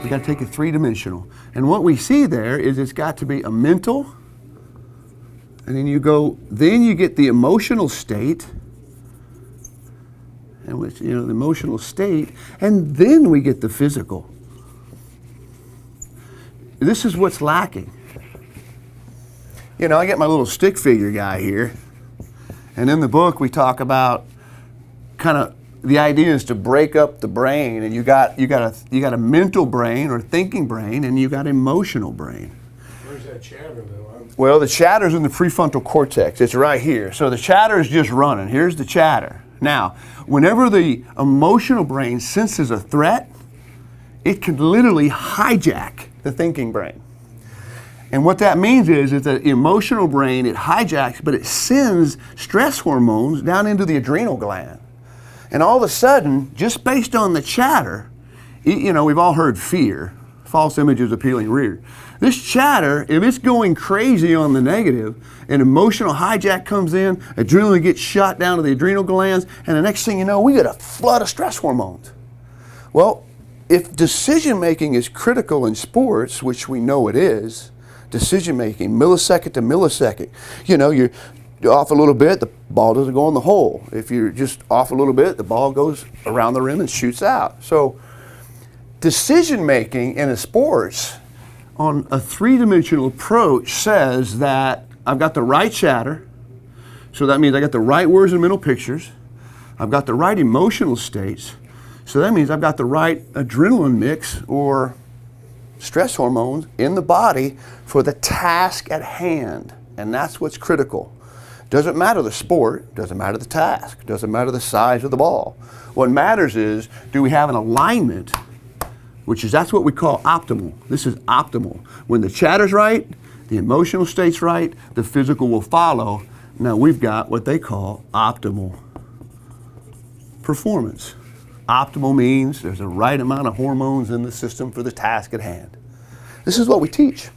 We got to take it three-dimensional. And what we see there is it's got to be a mental, and then you get the emotional state, and which, the emotional state, and then we get the physical. This is what's lacking. I get my little stick figure guy here, and in the book we talk about kind of the idea is to break up the brain, and you got a mental brain or thinking brain, and you got emotional brain. Where's that chatter though? Well, the chatter's in the prefrontal cortex. It's right here. So the chatter is just running. Here's the chatter. Now, whenever the emotional brain senses a threat, it can literally hijack the thinking brain. And what that means is the emotional brain, it hijacks, but it sends stress hormones down into the adrenal gland. And all of a sudden, just based on the chatter, we've all heard fear, false images appealing rear. This chatter, if it's going crazy on the negative, an emotional hijack comes in, adrenaline gets shot down to the adrenal glands, and the next thing you know, we get a flood of stress hormones. Well, if decision making is critical in sports, which we know it is, decision making, millisecond to millisecond, you're off a little bit, the ball doesn't go in the hole. If you're just off a little bit, the ball goes around the rim and shoots out. So decision making in a sports on a three-dimensional approach says that I've got the right chatter, so that means I got the right words and mental pictures. I've got the right emotional states, so that means I've got the right adrenaline mix or stress hormones in the body for the task at hand. And that's what's critical. Doesn't matter the sport, doesn't matter the task, doesn't matter the size of the ball. What matters is, do we have an alignment, that's what we call optimal. This is optimal. When the chatter's right, the emotional state's right, the physical will follow. Now we've got what they call optimal performance. Optimal means there's the right amount of hormones in the system for the task at hand. This is what we teach.